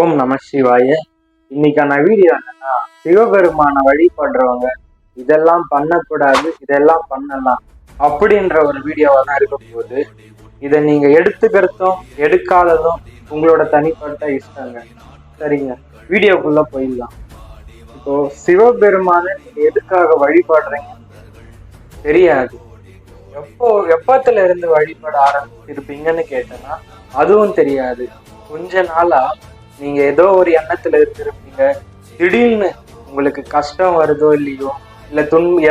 ஓம் நம சிவாய. இன்னைக்கான வீடியோ என்னன்னா, சிவபெருமான வழிபடுறவங்க இதெல்லாம் பண்ணக்கூடாது, இதெல்லாம் பண்ணலாம் அப்படின்ற ஒரு வீடியோவா தான் இருக்க போகுது. இதை நீங்க எடுத்துக்கிறதும் எடுக்காததும் உங்களோட தனிப்பட்ட இஷ்டங்க. சரிங்க, வீடியோக்குள்ள போயிடலாம். இப்போ சிவபெருமான நீங்க எதுக்காக வழிபடுறீங்க தெரியாது. எப்பத்துல இருந்து வழிபட ஆரம்பிச்சிருப்பீங்கன்னு கேட்டேன்னா அதுவும் தெரியாது. கொஞ்ச நாளா நீங்க ஏதோ ஒரு எண்ணத்துல இருந்திருப்பீங்க. திடீர்னு உங்களுக்கு கஷ்டம் வருதோ இல்லையோ, இல்ல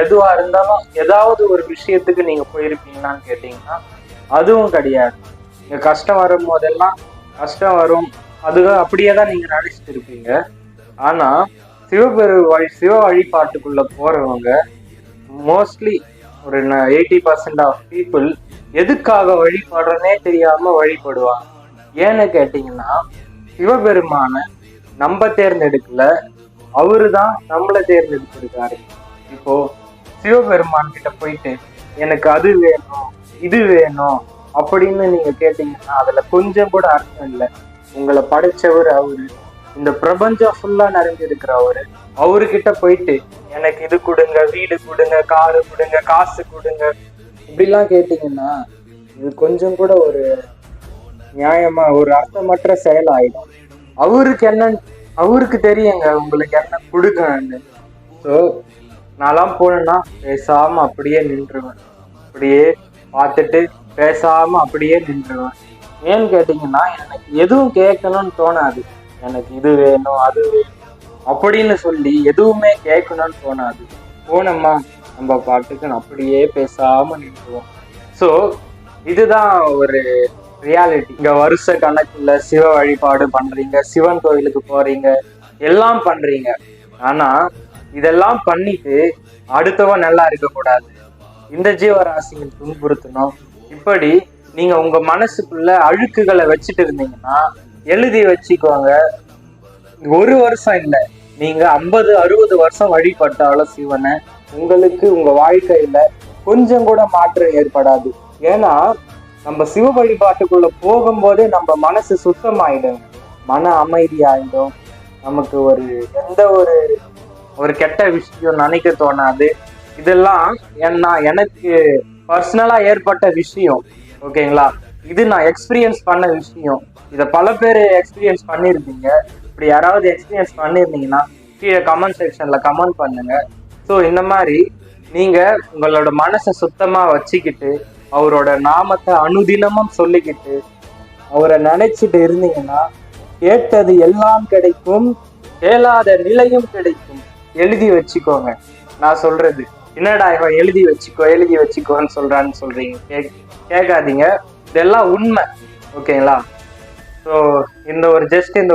எதுவா இருந்தாலும் ஏதாவது ஒரு விஷயத்துக்கு நீங்க போயிருப்பீங்களான்னு கேட்டீங்கன்னா அதுவும் கிடையாது. நீங்க கஷ்டம் வரும் போதெல்லாம் கஷ்டம் வரும், அது அப்படியே தான் நீங்க நினைச்சிட்டு இருப்பீங்க. ஆனா சிவ வழிபாட்டுக்குள்ள போறவங்க மோஸ்ட்லி ஒரு 80% ஆஃப் பீப்புள் எதுக்காக வழிபடுறனே தெரியாம வழிபடுவாங்க. ஏன்னு கேட்டீங்கன்னா, சிவபெருமான நம்ம தேர்ந்தெடுக்கல, அவருதான் நம்மளை தேர்ந்தெடுத்திருக்காரு. இப்போ சிவபெருமான் கிட்ட போயிட்டு எனக்கு அது வேணும் இது வேணும் அப்படின்னு நீங்க கேட்டீங்கன்னா அதுல கொஞ்சம் கூட அர்த்தம் இல்லை. உங்களை படைச்சவர் அவரு, இந்த பிரபஞ்சம் ஃபுல்லா நிறைஞ்சிருக்கிற அவருகிட்ட போயிட்டு எனக்கு இது கொடுங்க, வீடு கொடுங்க, காரு கொடுங்க, காசு கொடுங்க இப்படிலாம் கேட்டீங்கன்னா இது கொஞ்சம் கூட ஒரு நியாயமா ஒரு அர்த்தமற்ற செயல் ஆயிடும். அவருக்கு தெரியுங்க உங்களுக்கு என்ன கொடுக்கணும்னு. ஸோ நான்லாம் போனேன்னா பேசாம அப்படியே நின்றுவேன், அப்படியே பார்த்துட்டு பேசாம அப்படியே நின்றுவேன். ஏன்னு கேட்டீங்கன்னா எனக்கு எதுவும் கேட்கணும்னு தோணாது. எனக்கு இது வேணும் அது வேணும் அப்படின்னு சொல்லி எதுவுமே கேட்கணும்னு தோணாது. போனோமா நம்ம பாட்டுக்கு அப்படியே பேசாம நின்றுவோம். ஸோ இதுதான் ஒரு ரியாலிட்டி. இங்க வருஷ கணக்குல சிவ வழிபாடு பண்றீங்க, சிவன் கோயிலுக்கு போறீங்க, எல்லாம் பண்றீங்க. ஆனா இதெல்லாம் பண்ணிட்டு அடுத்தவன் நல்லா இருக்கக்கூடாது, இந்த ஜீவராசிகள் துன்புறுத்தணும், இப்படி நீங்க உங்க மனசுக்குள்ள அழுக்குகளை வச்சுட்டு இருந்தீங்கன்னா எழுதி வச்சுக்கோங்க. ஒரு வருஷம் இல்லை, நீங்க 50-60 வருஷம் வழிபட்டாலும் சிவனை உங்களுக்கு உங்க வாழ்க்கையில கொஞ்சம் கூட மாற்றம் ஏற்படாது. ஏன்னா நம்ம சிவ வழிபாட்டுக்குள்ள போகும்போதே நம்ம மனசு சுத்தமாயிடும், மன அமைதி ஆயிடும். நமக்கு எந்த ஒரு கெட்ட விஷயம் நினைக்க தோணாது. இதெல்லாம் எனக்கு பர்சனலா ஏற்பட்ட விஷயம். ஓகேங்களா, இது நான் எக்ஸ்பீரியன்ஸ் பண்ண விஷயம். இதை பல பேர் எக்ஸ்பீரியன்ஸ் பண்ணியிருப்பீங்க. இப்படி யாராவது எக்ஸ்பீரியன்ஸ் பண்ணியிருந்தீங்கன்னா கீழே கமெண்ட் செக்ஷன்ல கமெண்ட் பண்ணுங்க. ஸோ இந்த மாதிரி நீங்க உங்களோட மனசை சுத்தமா வச்சுக்கிட்டு அவரோட நாமத்தை அனுதினமும் சொல்லிக்கிட்டு அவரை நினைச்சிட்டு இருந்தீங்கன்னா கேட்டது எல்லாம் கிடைக்கும், கேளாத நிலையும் கிடைக்கும். எழுதி வச்சுக்கோங்க. நான் சொல்றது என்னடா இவன் எழுதி வச்சுக்கோன்னு சொல்றான்னு சொல்றீங்க, கேட்காதீங்க. இதெல்லாம் உண்மை. ஓகேங்களா? ஸோ இந்த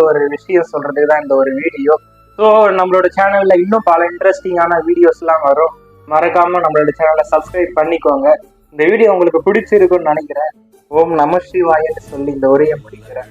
ஒரு விஷயம் சொல்றதுக்கு தான் இந்த ஒரு வீடியோ. ஸோ நம்மளோட சேனல்ல இன்னும் பல இன்ட்ரெஸ்டிங்கான வீடியோஸ்லாம் வரும். மறக்காம நம்மளோட சேனலை சப்ஸ்கிரைப் பண்ணிக்கோங்க. இந்த வீடியோ உங்களுக்கு பிடிச்சிருக்குன்னு நினைக்கிறேன். ஓம் நம சிவாயன்னு சொல்லி இந்த உரையை முடிக்கிறேன்.